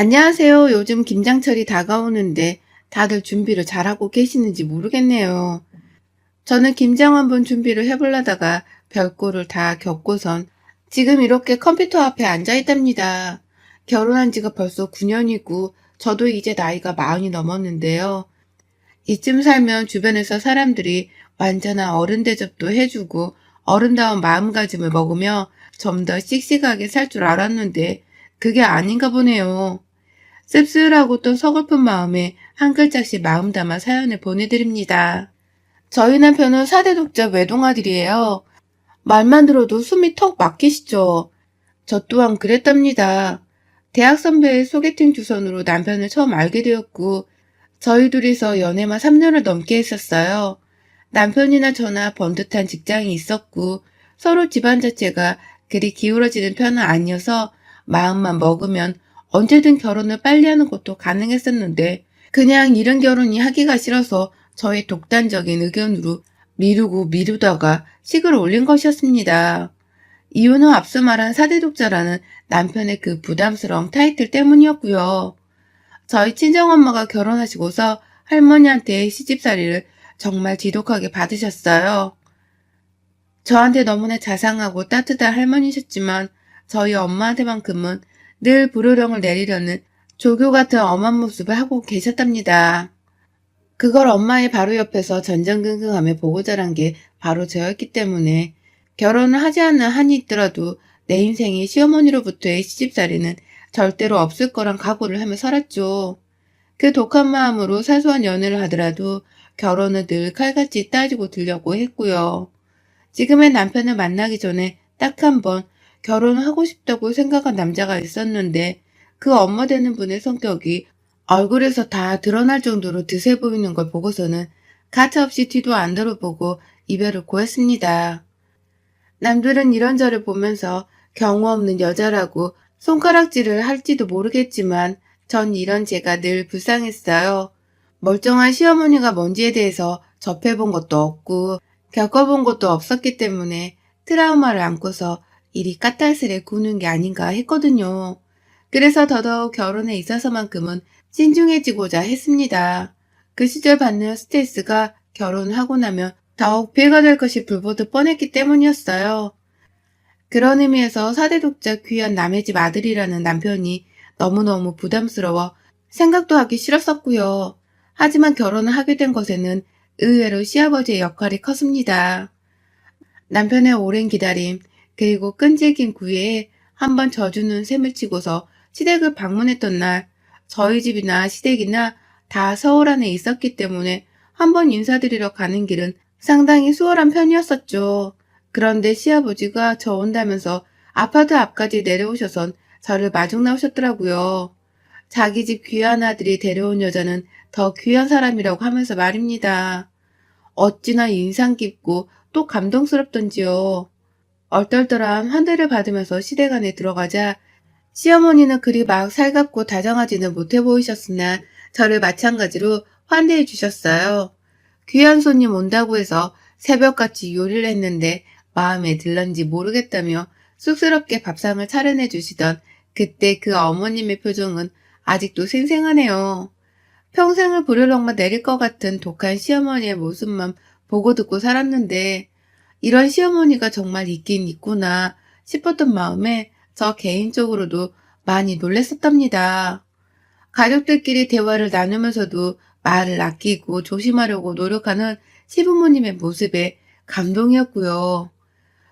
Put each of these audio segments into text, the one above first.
안녕하세요. 요즘 김장철이 다가오는데 다들 준비를 잘하고 계시는지 모르겠네요. 저는 김장 한번 준비를 해보려다가 별거를 다 겪고선 지금 이렇게 컴퓨터 앞에 앉아 있답니다. 결혼한 지가 벌써 9년이고 저도 이제 나이가 40이 넘었는데요. 이쯤 살면 주변에서 사람들이 완전한 어른 대접도 해주고 어른다운 마음가짐을 먹으며 좀 더 씩씩하게 살 줄 알았는데 그게 아닌가 보네요. 씁쓸하고 또 서글픈 마음에 한 글자씩 마음 담아 사연을 보내드립니다. 저희 남편은 4대 독자 외동아들이에요. 말만 들어도 숨이 턱 막히시죠. 저 또한 그랬답니다. 대학 선배의 소개팅 주선으로 남편을 처음 알게 되었고 저희 둘이서 연애만 3년을 넘게 했었어요. 남편이나 저나 번듯한 직장이 있었고 서로 집안 자체가 그리 기울어지는 편은 아니어서 마음만 먹으면 언제든 결혼을 빨리 하는 것도 가능했었는데 그냥 이른 결혼이 하기가 싫어서 저의 독단적인 의견으로 미루고 미루다가 식을 올린 것이었습니다. 이유는 앞서 말한 사대독자라는 남편의 그 부담스러운 타이틀 때문이었고요. 저희 친정엄마가 결혼하시고서 할머니한테 시집살이를 정말 지독하게 받으셨어요. 저한테 너무나 자상하고 따뜻한 할머니셨지만 저희 엄마한테만큼은 늘 불호령을 내리려는 조교 같은 엄한 모습을 하고 계셨답니다. 그걸 엄마의 바로 옆에서 전전긍긍하며 보고 자란 게 바로 저였기 때문에 결혼을 하지 않는 한이 있더라도 내 인생에 시어머니로부터의 시집살이는 절대로 없을 거란 각오를 하며 살았죠. 그 독한 마음으로 사소한 연애를 하더라도 결혼을 늘 칼같이 따지고 들려고 했고요. 지금의 남편을 만나기 전에 딱 한 번 결혼을 하고 싶다고 생각한 남자가 있었는데 그 엄마 되는 분의 성격이 얼굴에서 다 드러날 정도로 드세 보이는 걸 보고서는 가차없이 뒤도 안 돌아보고 이별을 고했습니다. 남들은 이런저를 보면서 경우 없는 여자라고 손가락질을 할지도 모르겠지만 전 이런 제가 늘 불쌍했어요. 멀쩡한 시어머니가 뭔지에 대해서 접해본 것도 없고 겪어본 것도 없었기 때문에 트라우마를 안고서 이리 까탈스레 구는 게 아닌가 했거든요. 그래서 더더욱 결혼에 있어서만큼은 신중해지고자 했습니다. 그 시절 받는 스트레스가 결혼하고 나면 더욱 피해가 될 것이 불보듯 뻔했기 때문이었어요. 그런 의미에서 4대 독자 귀한 남의 집 아들이라는 남편이 너무너무 부담스러워 생각도 하기 싫었었고요. 하지만 결혼을 하게 된 것에는 의외로 시아버지의 역할이 컸습니다. 남편의 오랜 기다림 그리고 끈질긴 구애에 한번 져주는 셈을 치고서 시댁을 방문했던 날 저희 집이나 시댁이나 다 서울 안에 있었기 때문에 한번 인사드리러 가는 길은 상당히 수월한 편이었었죠. 그런데 시아버지가 저 온다면서 아파트 앞까지 내려오셔선 저를 마중 나오셨더라고요. 자기 집 귀한 아들이 데려온 여자는 더 귀한 사람이라고 하면서 말입니다. 어찌나 인상 깊고 또 감동스럽던지요. 얼떨떨한 환대를 받으면서 시댁 안에 들어가자 시어머니는 그리 막 살갑고 다정하지는 못해 보이셨으나 저를 마찬가지로 환대해 주셨어요. 귀한 손님 온다고 해서 새벽같이 요리를 했는데 마음에 들런지 모르겠다며 쑥스럽게 밥상을 차려내 주시던 그때 그 어머님의 표정은 아직도 생생하네요. 평생을 불효령만 내릴 것 같은 독한 시어머니의 모습만 보고 듣고 살았는데 이런 시어머니가 정말 있긴 있구나 싶었던 마음에 저 개인적으로도 많이 놀랬었답니다. 가족들끼리 대화를 나누면서도 말을 아끼고 조심하려고 노력하는 시부모님의 모습에 감동이었고요.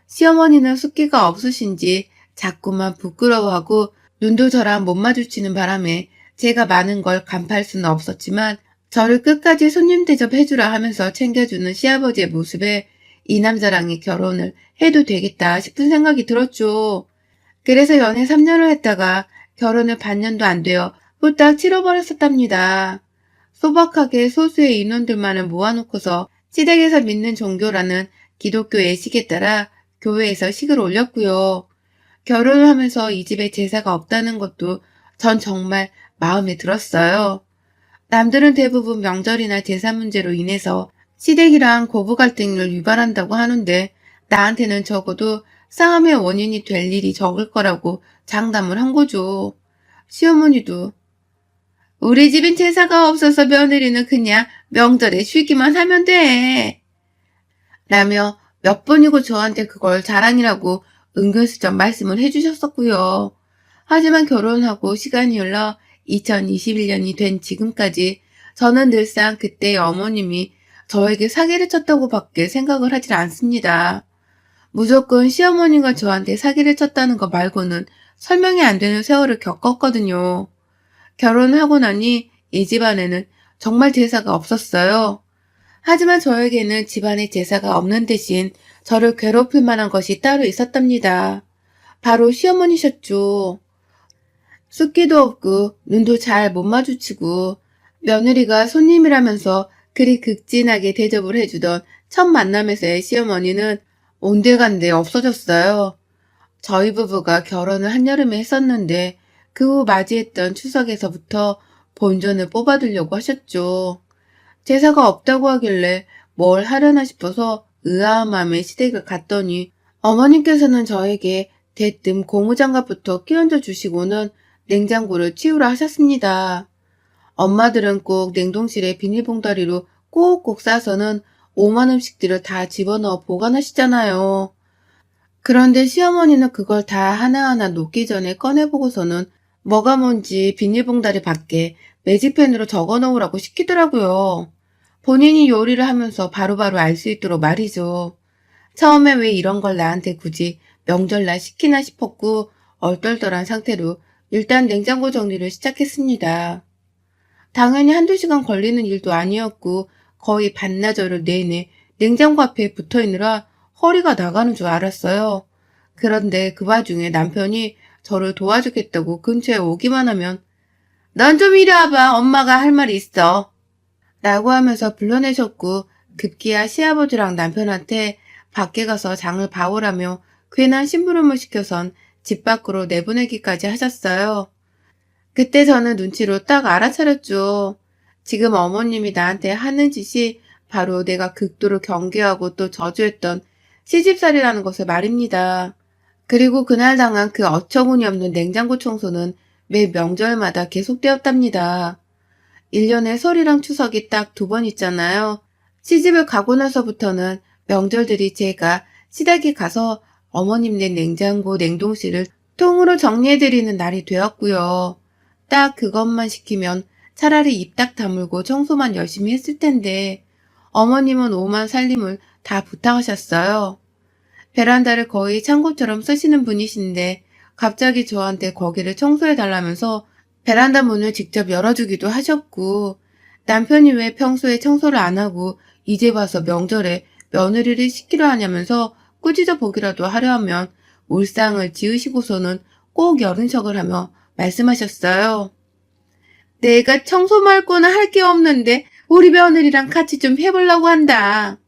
시어머니는 숫기가 없으신지 자꾸만 부끄러워하고 눈도 저랑 못 마주치는 바람에 제가 많은 걸 간파할 수는 없었지만 저를 끝까지 손님 대접해주라 하면서 챙겨주는 시아버지의 모습에 이 남자랑이 결혼을 해도 되겠다 싶은 생각이 들었죠. 그래서 연애 3년을 했다가 결혼을 반년도 안 되어 후딱 치러버렸었답니다. 소박하게 소수의 인원들만을 모아놓고서 시댁에서 믿는 종교라는 기독교 예식에 따라 교회에서 식을 올렸고요. 결혼을 하면서 이 집에 제사가 없다는 것도 전 정말 마음에 들었어요. 남들은 대부분 명절이나 제사 문제로 인해서 시댁이랑 고부 갈등을 유발한다고 하는데 나한테는 적어도 싸움의 원인이 될 일이 적을 거라고 장담을 한 거죠. 시어머니도 우리 집엔 제사가 없어서 며느리는 그냥 명절에 쉬기만 하면 돼. 라며 몇 번이고 저한테 그걸 자랑이라고 은근슬쩍 말씀을 해주셨었고요. 하지만 결혼하고 시간이 흘러 2021년이 된 지금까지 저는 늘상 그때의 어머님이 저에게 사기를 쳤다고 밖에 생각을 하질 않습니다. 무조건 시어머니가 저한테 사기를 쳤다는 거 말고는 설명이 안 되는 세월을 겪었거든요. 결혼하고 나니 이 집안에는 정말 제사가 없었어요. 하지만 저에게는 집안에 제사가 없는 대신 저를 괴롭힐 만한 것이 따로 있었답니다. 바로 시어머니셨죠. 숫기도 없고 눈도 잘 못 마주치고 며느리가 손님이라면서 그리 극진하게 대접을 해주던 첫 만남에서의 시어머니는 온데간데 없어졌어요. 저희 부부가 결혼을 한여름에 했었는데 그 후 맞이했던 추석에서부터 본전을 뽑아두려고 하셨죠. 제사가 없다고 하길래 뭘 하려나 싶어서 의아한 마음에 시댁을 갔더니 어머님께서는 저에게 대뜸 고무장갑부터 끼얹어 주시고는 냉장고를 치우라 하셨습니다. 엄마들은 꼭 냉동실에 비닐봉다리로 꼭꼭 싸서는 오만 음식들을 다 집어넣어 보관하시잖아요. 그런데 시어머니는 그걸 다 하나하나 놓기 전에 꺼내보고서는 뭐가 뭔지 비닐봉다리 밖에 매직펜으로 적어 놓으라고 시키더라고요. 본인이 요리를 하면서 바로바로 알 수 있도록 말이죠. 처음에 왜 이런 걸 나한테 굳이 명절날 시키나 싶었고 얼떨떨한 상태로 일단 냉장고 정리를 시작했습니다. 당연히 한두 시간 걸리는 일도 아니었고 거의 반나절을 내내 냉장고 앞에 붙어있느라 허리가 나가는 줄 알았어요. 그런데 그 와중에 남편이 저를 도와주겠다고 근처에 오기만 하면 넌 좀 이리 와봐. 엄마가 할 말이 있어. 라고 하면서 불러내셨고 급기야 시아버지랑 남편한테 밖에 가서 장을 봐오라며 괜한 심부름을 시켜선 집 밖으로 내보내기까지 하셨어요. 그때 저는 눈치로 딱 알아차렸죠. 지금 어머님이 나한테 하는 짓이 바로 내가 극도로 경계하고 또 저주했던 시집살이라는 것을 말입니다. 그리고 그날 당한 그 어처구니없는 냉장고 청소는 매 명절마다 계속되었답니다. 1년에 설이랑 추석이 딱 2번 있잖아요. 시집을 가고 나서부터는 명절들이 제가 시댁에 가서 어머님네 냉장고, 냉동실을 통으로 정리해드리는 날이 되었고요. 딱 그것만 시키면 차라리 입 딱 다물고 청소만 열심히 했을 텐데 어머님은 오만 살림을 다 부탁하셨어요. 베란다를 거의 창고처럼 쓰시는 분이신데 갑자기 저한테 거기를 청소해달라면서 베란다 문을 직접 열어주기도 하셨고 남편이 왜 평소에 청소를 안 하고 이제 와서 명절에 며느리를 시키려 하냐면서 꾸짖어 보기라도 하려 하면 울상을 지으시고서는 꼭 열은 척을 하며 말씀하셨어요. 내가 청소 말고는 할 게 없는데 우리 며느리랑 같이 좀 해보려고 한다.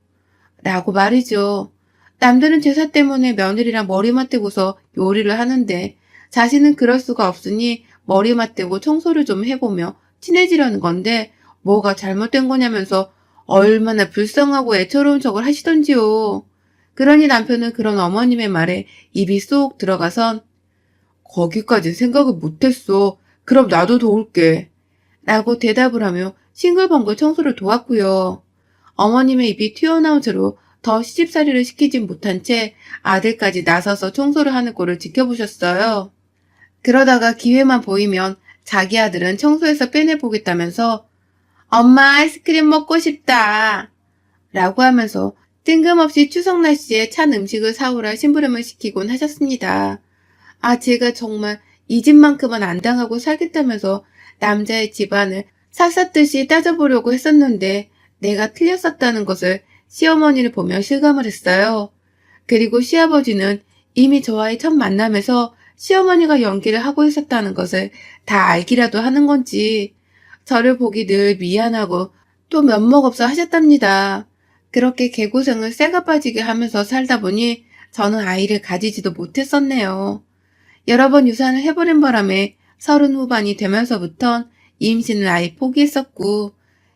라고 말이죠. 남들은 제사 때문에 며느리랑 머리 맞대고서 요리를 하는데 자신은 그럴 수가 없으니 머리 맞대고 청소를 좀 해보며 친해지려는 건데 뭐가 잘못된 거냐면서 얼마나 불쌍하고 애처로운 척을 하시던지요. 그러니 남편은 그런 어머님의 말에 입이 쏙 들어가선 거기까지 생각을 못했어. 그럼 나도 도울게. 라고 대답을 하며 싱글벙글 청소를 도왔고요. 어머님의 입이 튀어나온 채로 더 시집살이를 시키진 못한 채 아들까지 나서서 청소를 하는 꼴을 지켜보셨어요. 그러다가 기회만 보이면 자기 아들은 청소해서 빼내보겠다면서 엄마 아이스크림 먹고 싶다. 라고 하면서 뜬금없이 추석 날씨에 찬 음식을 사오라 심부름을 시키곤 하셨습니다. 아, 제가 정말 이 집만큼은 안 당하고 살겠다면서 남자의 집안을 샅샅듯이 따져보려고 했었는데 내가 틀렸었다는 것을 시어머니를 보며 실감을 했어요. 그리고 시아버지는 이미 저와의 첫 만남에서 시어머니가 연기를 하고 있었다는 것을 다 알기라도 하는 건지 저를 보기 늘 미안하고 또 면목없어 하셨답니다. 그렇게 개고생을 쇠가 빠지게 하면서 살다 보니 저는 아이를 가지지도 못했었네요. 여러 번 유산을 해버린 바람에 30 후반이 되면서부턴 임신을 아예 포기했었고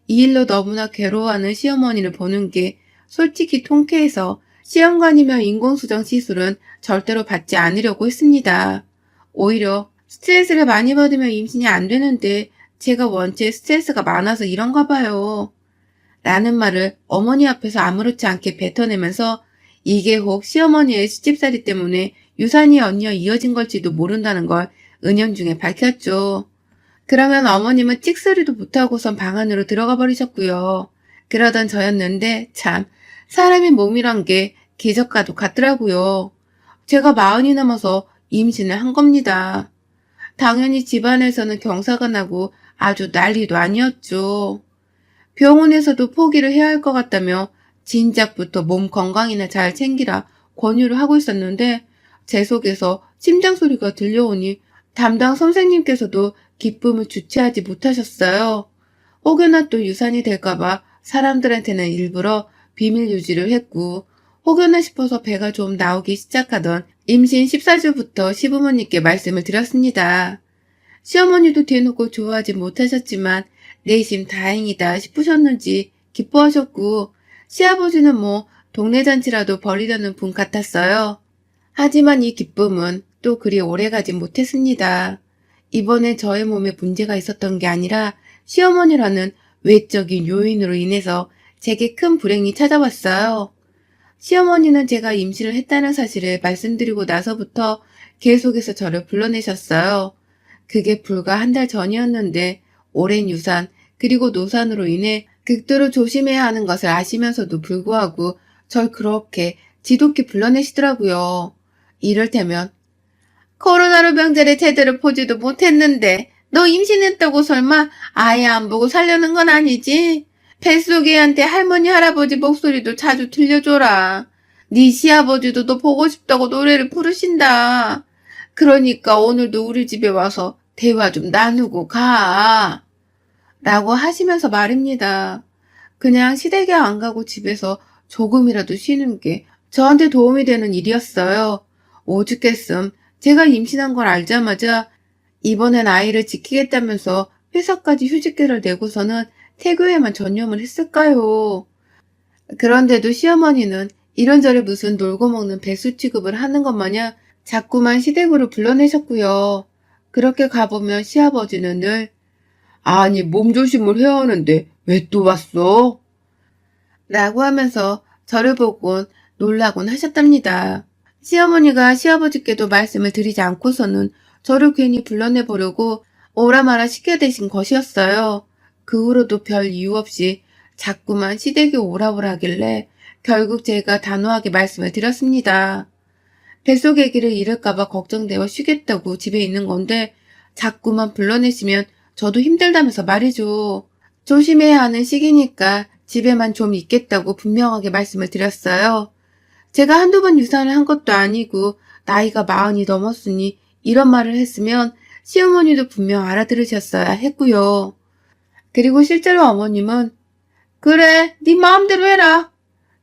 이 일로 너무나 괴로워하는 시어머니를 보는 게 솔직히 통쾌해서 시험관이며 인공수정 시술은 절대로 받지 않으려고 했습니다. 오히려 스트레스를 많이 받으면 임신이 안 되는데 제가 원체 스트레스가 많아서 이런가 봐요. 라는 말을 어머니 앞에서 아무렇지 않게 뱉어내면서 이게 혹 시어머니의 시집살이 때문에 유산이 언니어 이어진 걸지도 모른다는 걸 은연중에 밝혔죠. 그러면 어머님은 찍소리도 못하고선 방 안으로 들어가 버리셨고요. 그러던 저였는데 참 사람의 몸이란 게 기적과도 같더라고요. 제가 40이 넘어서 임신을 한 겁니다. 당연히 집안에서는 경사가 나고 아주 난리도 아니었죠. 병원에서도 포기를 해야 할 것 같다며 진작부터 몸 건강이나 잘 챙기라 권유를 하고 있었는데 제 속에서 심장 소리가 들려오니 담당 선생님께서도 기쁨을 주체하지 못하셨어요. 혹여나 또 유산이 될까봐 사람들한테는 일부러 비밀 유지를 했고 혹여나 싶어서 배가 좀 나오기 시작하던 임신 14주부터 시부모님께 말씀을 드렸습니다. 시어머니도 대놓고 좋아하지 못하셨지만 내심 다행이다 싶으셨는지 기뻐하셨고 시아버지는 뭐 동네 잔치라도 벌이려는 분 같았어요. 하지만 이 기쁨은 또 그리 오래가지 못했습니다. 이번에 저의 몸에 문제가 있었던 게 아니라 시어머니라는 외적인 요인으로 인해서 제게 큰 불행이 찾아왔어요. 시어머니는 제가 임신을 했다는 사실을 말씀드리고 나서부터 계속해서 저를 불러내셨어요. 그게 불과 한 달 전이었는데 오랜 유산 그리고 노산으로 인해 극도로 조심해야 하는 것을 아시면서도 불구하고 절 그렇게 지독히 불러내시더라고요. 이를테면 코로나로 명절에 제대로 보지도 못했는데 너 임신했다고 설마 아예 안 보고 살려는 건 아니지? 뱃속애한테 할머니 할아버지 목소리도 자주 들려줘라. 네 시아버지도 너 보고 싶다고 노래를 부르신다. 그러니까 오늘도 우리 집에 와서 대화 좀 나누고 가. 라고 하시면서 말입니다. 그냥 시댁에 안 가고 집에서 조금이라도 쉬는 게 저한테 도움이 되는 일이었어요. 오죽했음 제가 임신한 걸 알자마자 이번엔 아이를 지키겠다면서 회사까지 휴직계를 내고서는 태교에만 전념을 했을까요? 그런데도 시어머니는 이런저런 무슨 놀고 먹는 배수 취급을 하는 것 마냥 자꾸만 시댁으로 불러내셨고요. 그렇게 가보면 시아버지는 늘 아니 몸조심을 해야 하는데 왜 또 왔어? 라고 하면서 저를 보곤 놀라곤 하셨답니다. 시어머니가 시아버지께도 말씀을 드리지 않고서는 저를 괜히 불러내보려고 오라마라 시켜대신 것이었어요. 그 후로도 별 이유 없이 자꾸만 시댁에 오라오라 하길래 결국 제가 단호하게 말씀을 드렸습니다. 뱃속 아기를 잃을까봐 걱정되어 쉬겠다고 집에 있는 건데 자꾸만 불러내시면 저도 힘들다면서 말이죠. 조심해야 하는 시기니까 집에만 좀 있겠다고 분명하게 말씀을 드렸어요. 제가 한두 번 유산을 한 것도 아니고 나이가 40이 넘었으니 이런 말을 했으면 시어머니도 분명 알아들으셨어야 했고요. 그리고 실제로 어머님은 그래 네 마음대로 해라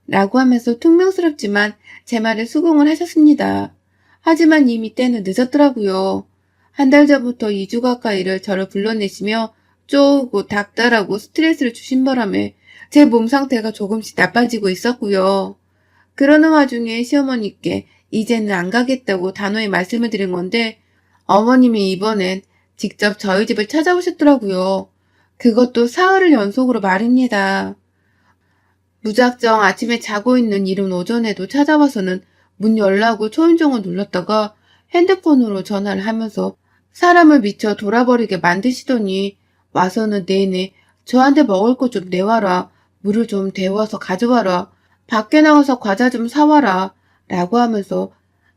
라고 하면서 퉁명스럽지만 제 말에 수긍을 하셨습니다. 하지만 이미 때는 늦었더라고요. 한 달 전부터 2주 가까이를 저를 불러내시며 쪼우고 닥달하고 스트레스를 주신 바람에 제 몸 상태가 조금씩 나빠지고 있었고요. 그러는 와중에 시어머니께 이제는 안 가겠다고 단호히 말씀을 드린 건데 어머님이 이번엔 직접 저희 집을 찾아오셨더라고요. 그것도 사흘을 연속으로 말입니다. 무작정 아침에 자고 있는 이른 오전에도 찾아와서는 문 열라고 초인종을 눌렀다가 핸드폰으로 전화를 하면서 사람을 미쳐 돌아버리게 만드시더니 와서는 내내 저한테 먹을 거 좀 내와라, 물을 좀 데워서 가져와라, 밖에 나가서 과자 좀 사와라 라고 하면서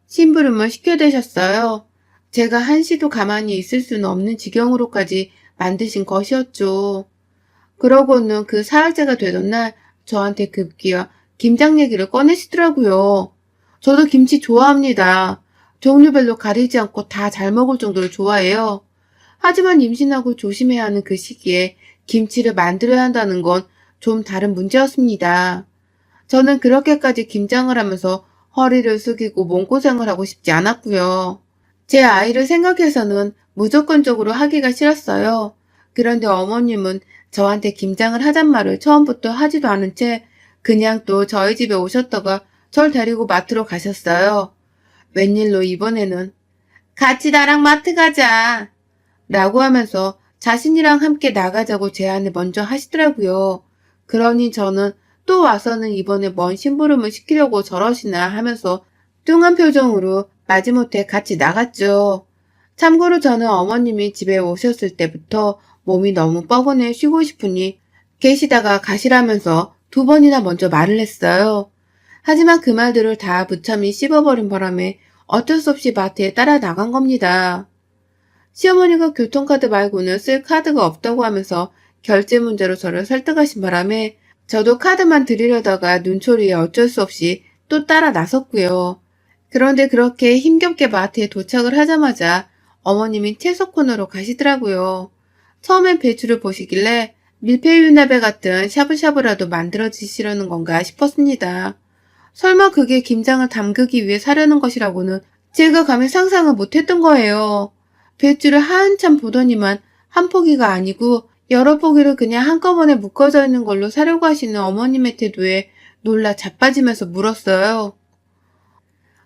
심부름을 시켜대셨어요. 제가 한시도 가만히 있을 수는 없는 지경으로까지 만드신 것이었죠. 그러고는 그 사흘째가 되던 날 저한테 급기야 김장 얘기를 꺼내시더라고요. 저도 김치 좋아합니다. 종류별로 가리지 않고 다 잘 먹을 정도로 좋아해요. 하지만 임신하고 조심해야 하는 그 시기에 김치를 만들어야 한다는 건 좀 다른 문제였습니다. 저는 그렇게까지 김장을 하면서 허리를 숙이고 몸고생을 하고 싶지 않았고요. 제 아이를 생각해서는 무조건적으로 하기가 싫었어요. 그런데 어머님은 저한테 김장을 하잔 말을 처음부터 하지도 않은 채 그냥 또 저희 집에 오셨다가 절 데리고 마트로 가셨어요. 웬일로 이번에는 같이 나랑 마트 가자. 라고 하면서 자신이랑 함께 나가자고 제안을 먼저 하시더라고요. 그러니 저는 또 와서는 이번에 뭔 심부름을 시키려고 저러시나 하면서 뚱한 표정으로 마지못해 같이 나갔죠. 참고로 저는 어머님이 집에 오셨을 때부터 몸이 너무 뻐근해 쉬고 싶으니 계시다가 가시라면서 2번이나 먼저 말을 했어요. 하지만 그 말들을 다 무참히 씹어버린 바람에 어쩔 수 없이 마트에 따라 나간 겁니다. 시어머니가 교통카드 말고는 쓸 카드가 없다고 하면서 결제 문제로 저를 설득하신 바람에 저도 카드만 드리려다가 눈초리에 어쩔 수 없이 또 따라 나섰고요. 그런데 그렇게 힘겹게 마트에 도착을 하자마자 어머님이 채소 코너로 가시더라고요. 처음엔 배추를 보시길래 밀푀유나베 같은 샤브샤브라도 만들어 드시려는 건가 싶었습니다. 설마 그게 김장을 담그기 위해 사려는 것이라고는 제가 감히 상상을 못했던 거예요. 배추를 한참 보더니만 한 포기가 아니고 여러 포기를 그냥 한꺼번에 묶어져 있는 걸로 사려고 하시는 어머님의 태도에 놀라 자빠지면서 물었어요.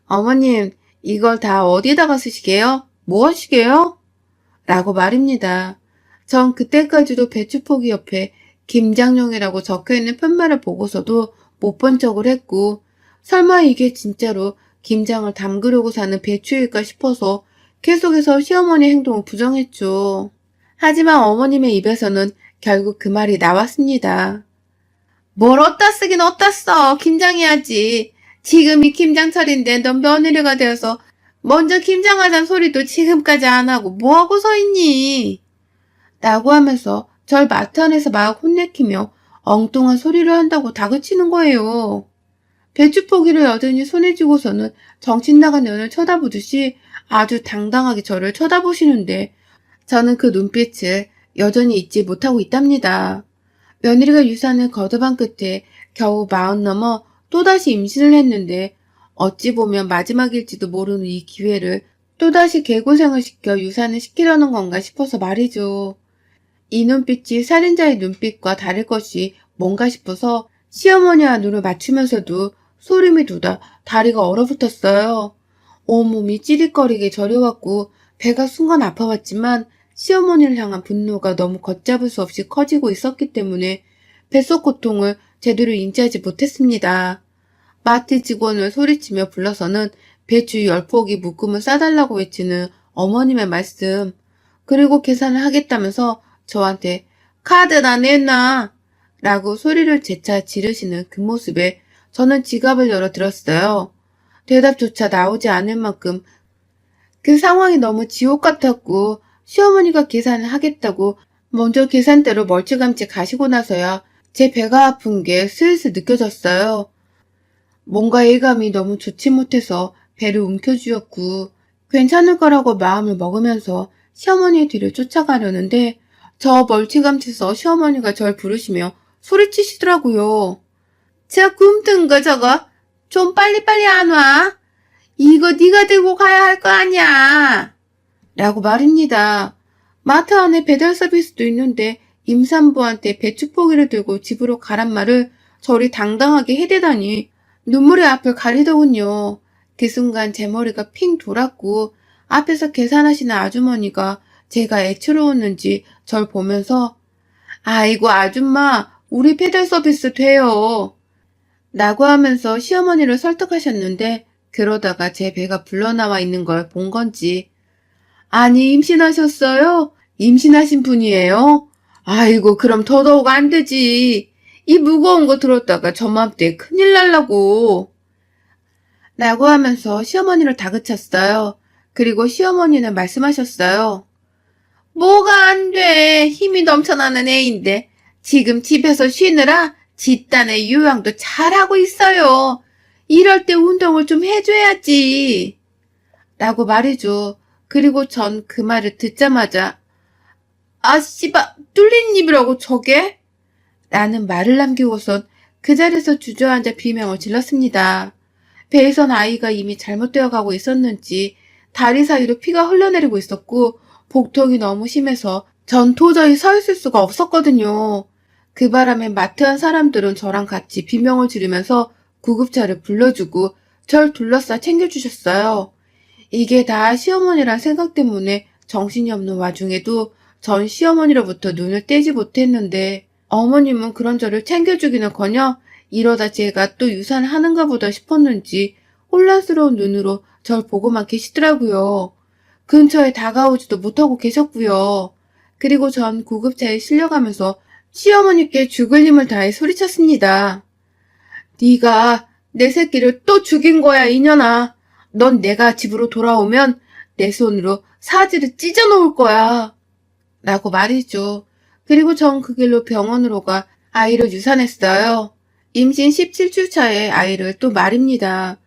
어머님, 이걸 다 어디다가 쓰시게요? 뭐 하시게요? 라고 말입니다. 전 그때까지도 배추포기 옆에 김장용이라고 적혀있는 편말을 보고서도 못 본 척을 했고 설마 이게 진짜로 김장을 담그려고 사는 배추일까 싶어서 계속해서 시어머니 행동을 부정했죠. 하지만 어머님의 입에서는 결국 그 말이 나왔습니다. 뭘 어디다 쓰긴 어디다 써. 김장해야지. 지금이 김장철인데 넌 며느리가 되어서 먼저 김장하자는 소리도 지금까지 안 하고 뭐하고 서 있니? 라고 하면서 절 마트 안에서 막 혼내키며 엉뚱한 소리를 한다고 다그치는 거예요. 배추포기를 여전히 손에 쥐고서는 정신 나간 년을 쳐다보듯이 아주 당당하게 저를 쳐다보시는데 저는 그 눈빛을 여전히 잊지 못하고 있답니다. 며느리가 유산을 거듭한 끝에 겨우 40 넘어 또다시 임신을 했는데 어찌 보면 마지막일지도 모르는 이 기회를 또다시 개고생을 시켜 유산을 시키려는 건가 싶어서 말이죠. 이 눈빛이 살인자의 눈빛과 다를 것이 뭔가 싶어서 시어머니와 눈을 맞추면서도 소름이 돋아 다리가 얼어붙었어요. 온몸이 찌릿거리게 저려왔고 배가 순간 아파왔지만 시어머니를 향한 분노가 너무 걷잡을 수 없이 커지고 있었기 때문에 뱃속 고통을 제대로 인지하지 못했습니다. 마트 직원을 소리치며 불러서는 배추 10포기 묶음을 싸달라고 외치는 어머님의 말씀, 그리고 계산을 하겠다면서 저한테 카드나 내놔 라고 소리를 재차 지르시는 그 모습에 저는 지갑을 열어 들었어요. 대답조차 나오지 않을 만큼 그 상황이 너무 지옥 같았고 시어머니가 계산을 하겠다고 먼저 계산대로 멀찌감치 가시고 나서야 제 배가 아픈 게 슬슬 느껴졌어요. 뭔가 예감이 너무 좋지 못해서 배를 움켜쥐었고 괜찮을 거라고 마음을 먹으면서 시어머니의 뒤를 쫓아가려는데 저 멀찌감치서 시어머니가 절 부르시며 소리치시더라고요. 저 굼뜬 거 저거 좀 빨리빨리 안 와? 이거 네가 들고 가야 할 거 아니야. 라고 말입니다. 마트 안에 배달 서비스도 있는데 임산부한테 배추포기를 들고 집으로 가란 말을 저리 당당하게 해대다니 눈물이 앞을 가리더군요. 그 순간 제 머리가 핑 돌았고 앞에서 계산하시는 아주머니가 제가 애처로웠는지 절 보면서 아이고 아줌마 우리 배달 서비스 돼요. 라고 하면서 시어머니를 설득하셨는데 그러다가 제 배가 불러나와 있는 걸 본 건지 아니 임신하셨어요? 임신하신 분이에요? 아이고 그럼 더더욱 안 되지. 이 무거운 거 들었다가 저맘때 큰일 날라고. 라고 하면서 시어머니를 다그쳤어요. 그리고 시어머니는 말씀하셨어요. 뭐가 안 돼. 힘이 넘쳐나는 애인데 지금 집에서 쉬느라 집단의 요양도 잘하고 있어요. 이럴 때 운동을 좀 해줘야지. 라고 말이죠. 그리고 전 그 말을 듣자마자 아 씨발 뚫린 입이라고 저게? 라는 말을 남기고선 그 자리에서 주저앉아 비명을 질렀습니다. 배에선 아이가 이미 잘못되어 가고 있었는지 다리 사이로 피가 흘러내리고 있었고 복통이 너무 심해서 전 도저히 서 있을 수가 없었거든요. 그 바람에 마트 안 사람들은 저랑 같이 비명을 지르면서 구급차를 불러주고 절 둘러싸 챙겨주셨어요. 이게 다 시어머니란 생각 때문에 정신이 없는 와중에도 전 시어머니로부터 눈을 떼지 못했는데 어머님은 그런 저를 챙겨주기는커녕 이러다 제가 또 유산을 하는가 보다 싶었는지 혼란스러운 눈으로 절 보고만 계시더라고요. 근처에 다가오지도 못하고 계셨고요. 그리고 전 구급차에 실려가면서 시어머니께 죽을 힘을 다해 소리쳤습니다. 네가 내 새끼를 또 죽인 거야, 이년아. 넌 내가 집으로 돌아오면 내 손으로 사지를 찢어 놓을 거야. 라고 말이죠. 그리고 전 그 길로 병원으로 가 아이를 유산했어요. 임신 17주 차에 아이를 또 말입니다.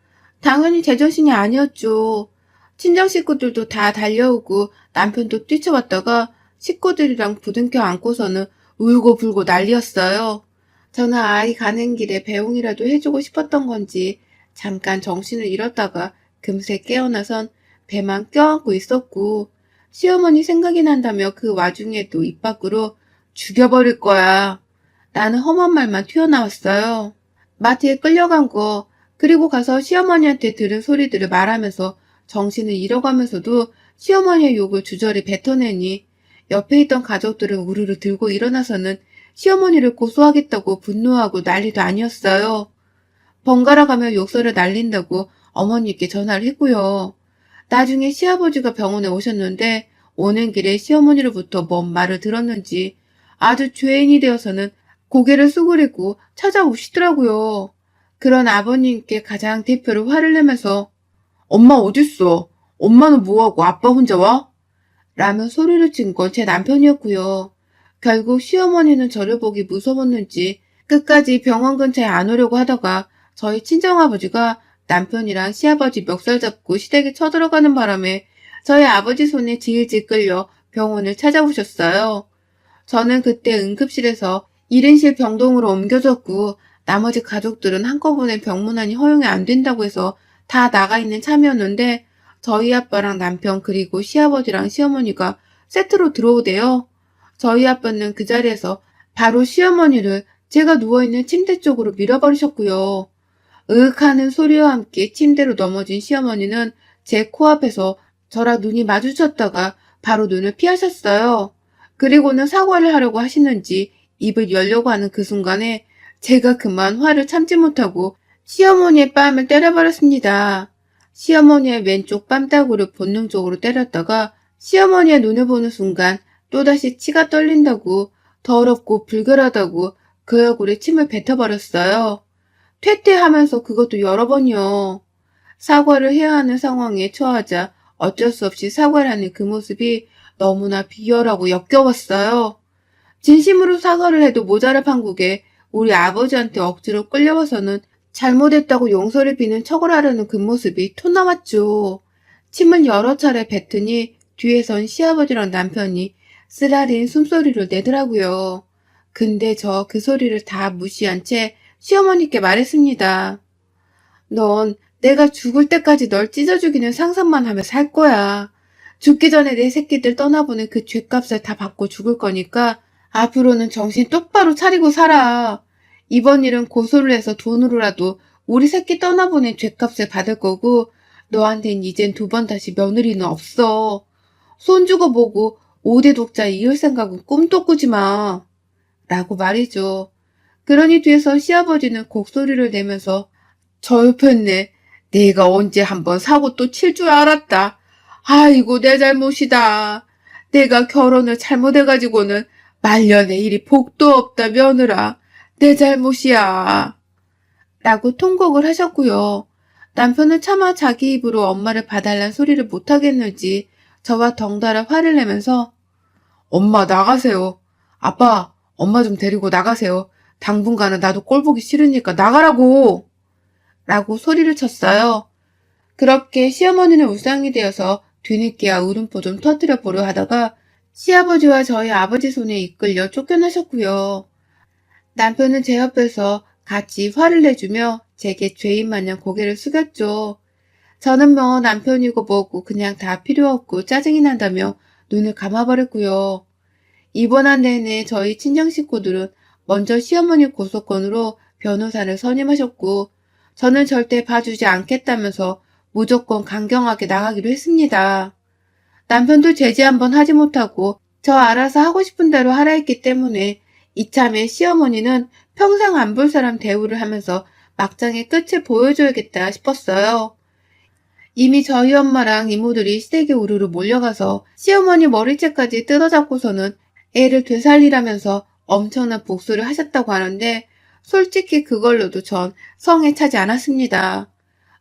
당연히 제정신이 아니었죠. 친정 식구들도 다 달려오고 남편도 뛰쳐왔다가 식구들이랑 부둥켜 안고서는 울고 불고 난리였어요. 저는 아이 가는 길에 배웅이라도 해주고 싶었던 건지 잠깐 정신을 잃었다가 금세 깨어나선 배만 껴안고 있었고 시어머니 생각이 난다며 그 와중에도 입 밖으로 죽여버릴 거야. 라는 험한 말만 튀어나왔어요. 마트에 끌려간 거 그리고 가서 시어머니한테 들은 소리들을 말하면서 정신을 잃어가면서도 시어머니의 욕을 주저리 뱉어내니 옆에 있던 가족들은 우르르 들고 일어나서는 시어머니를 고소하겠다고 분노하고 난리도 아니었어요. 번갈아 가며 욕설을 날린다고 어머니께 전화를 했고요. 나중에 시아버지가 병원에 오셨는데 오는 길에 시어머니로부터 뭔 말을 들었는지 아주 죄인이 되어서는 고개를 수그리고 찾아오시더라고요. 그런 아버님께 가장 대표로 화를 내면서 엄마 어딨어? 엄마는 뭐하고 아빠 혼자 와? 라며 소리를 친 건 제 남편이었고요. 결국 시어머니는 저를 보기 무서웠는지 끝까지 병원 근처에 안 오려고 하다가 저희 친정아버지가 남편이랑 시아버지 멱살 잡고 시댁에 쳐들어가는 바람에 저희 아버지 손에 질질 끌려 병원을 찾아오셨어요. 저는 그때 응급실에서 1인실 병동으로 옮겨졌고 나머지 가족들은 한꺼번에 병문안이 허용이 안 된다고 해서 다 나가 있는 참이었는데 저희 아빠랑 남편 그리고 시아버지랑 시어머니가 세트로 들어오대요. 저희 아빠는 그 자리에서 바로 시어머니를 제가 누워있는 침대 쪽으로 밀어버리셨고요. 으윽하는 소리와 함께 침대로 넘어진 시어머니는 제 코앞에서 저랑 눈이 마주쳤다가 바로 눈을 피하셨어요. 그리고는 사과를 하려고 하시는지 입을 열려고 하는 그 순간에 제가 그만 화를 참지 못하고 시어머니의 뺨을 때려버렸습니다. 시어머니의 왼쪽 뺨따구를 본능적으로 때렸다가 시어머니의 눈을 보는 순간 또다시 치가 떨린다고 더럽고 불결하다고 그 얼굴에 침을 뱉어버렸어요. 퇴퇴하면서 그것도 여러 번이요. 사과를 해야 하는 상황에 처하자 어쩔 수 없이 사과를 하는 그 모습이 너무나 비열하고 역겨웠어요. 진심으로 사과를 해도 모자랄 판국에 우리 아버지한테 억지로 끌려와서는 잘못했다고 용서를 비는 척을 하려는 그 모습이 토 나왔죠. 침을 여러 차례 뱉으니 뒤에선 시아버지랑 남편이 쓰라린 숨소리를 내더라고요. 근데 저 그 소리를 다 무시한 채 시어머니께 말했습니다. 넌 내가 죽을 때까지 널 찢어주기는 상상만 하며 살 거야. 죽기 전에 내 새끼들 떠나보낸 그 죗값을 다 받고 죽을 거니까 앞으로는 정신 똑바로 차리고 살아. 이번 일은 고소를 해서 돈으로라도 우리 새끼 떠나보낸 죗값을 받을 거고 너한텐 이젠 두 번 다시 며느리는 없어. 손 주고 보고 5대 독자 이을 생각은 꿈도 꾸지 마. 라고 말이죠. 그러니 뒤에서 시아버지는 곡소리를 내면서 저 옆에네. 내가 언제 한번 사고 또 칠 줄 알았다. 아이고 내 잘못이다. 내가 결혼을 잘못해가지고는 말년에 일이 복도 없다 며느라. 내 잘못이야. 라고 통곡을 하셨고요. 남편은 차마 자기 입으로 엄마를 봐달란 소리를 못하겠는지 저와 덩달아 화를 내면서 엄마 나가세요. 아빠 엄마 좀 데리고 나가세요. 당분간은 나도 꼴 보기 싫으니까 나가라고. 라고 소리를 쳤어요. 그렇게 시어머니는 울상이 되어서 뒤늦게야 울음보 좀 터뜨려 보려 하다가 시아버지와 저희 아버지 손에 이끌려 쫓겨나셨고요. 남편은 제 옆에서 같이 화를 내주며 제게 죄인 마냥 고개를 숙였죠. 저는 뭐 남편이고 뭐고 그냥 다 필요 없고 짜증이 난다며 눈을 감아버렸고요. 입원한 내내 저희 친정 식구들은 먼저 시어머니 고소건으로 변호사를 선임하셨고 저는 절대 봐주지 않겠다면서 무조건 강경하게 나가기로 했습니다. 남편도 제지 한번 하지 못하고 저 알아서 하고 싶은 대로 하라 했기 때문에 이참에 시어머니는 평생 안 볼 사람 대우를 하면서 막장의 끝을 보여줘야겠다 싶었어요. 이미 저희 엄마랑 이모들이 시댁에 우르르 몰려가서 시어머니 머리채까지 뜯어잡고서는 애를 되살리라면서 엄청난 복수를 하셨다고 하는데 솔직히 그걸로도 전 성에 차지 않았습니다.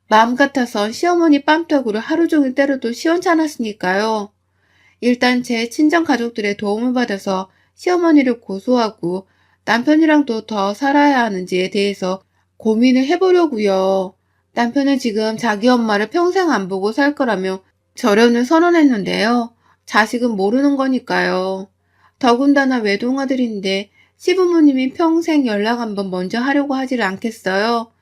마음 같아선 시어머니 뺨떡으로 하루 종일 때려도 시원찮았으니까요. 일단 제 친정 가족들의 도움을 받아서 시어머니를 고소하고 남편이랑도 더 살아야 하는지에 대해서 고민을 해보려고요. 남편은 지금 자기 엄마를 평생 안 보고 살 거라며 절연을 선언했는데요. 자식은 모르는 거니까요. 더군다나 외동아들인데 시부모님이 평생 연락 한번 먼저 하려고 하지를 않겠어요.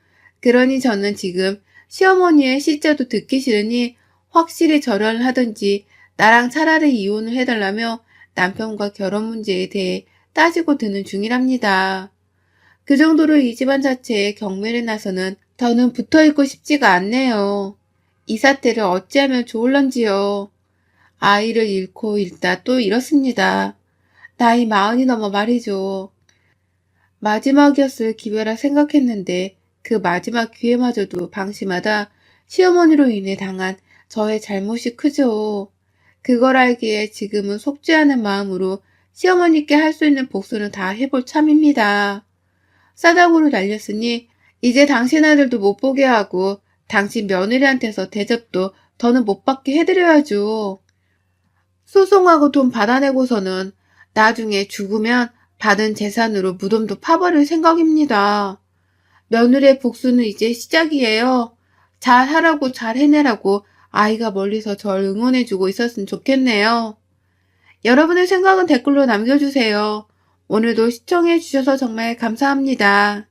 그러니 저는 지금 시어머니의 시자도 듣기 싫으니 확실히 절연을 하든지 나랑 차라리 이혼을 해달라며 남편과 결혼 문제에 대해 따지고 드는 중이랍니다. 그 정도로 이 집안 자체에 경매를 나서는 더는 붙어있고 싶지가 않네요. 이 사태를 어찌하면 좋을런지요. 아이를 잃고 잃다 또 잃었습니다. 나이 40이 넘어 말이죠. 마지막이었을 기회라 생각했는데 그 마지막 기회마저도 방심하다 시어머니로 인해 당한 저의 잘못이 크죠. 그걸 알기에 지금은 속죄하는 마음으로 시어머니께 할 수 있는 복수는 다 해볼 참입니다. 싸다구로 날렸으니 이제 당신 아들도 못 보게 하고 당신 며느리한테서 대접도 더는 못 받게 해드려야죠. 소송하고 돈 받아내고서는 나중에 죽으면 받은 재산으로 무덤도 파버릴 생각입니다. 며느리의 복수는 이제 시작이에요. 잘하라고 잘 해내라고 아이가 멀리서 절 응원해주고 있었으면 좋겠네요. 여러분의 생각은 댓글로 남겨주세요. 오늘도 시청해주셔서 정말 감사합니다.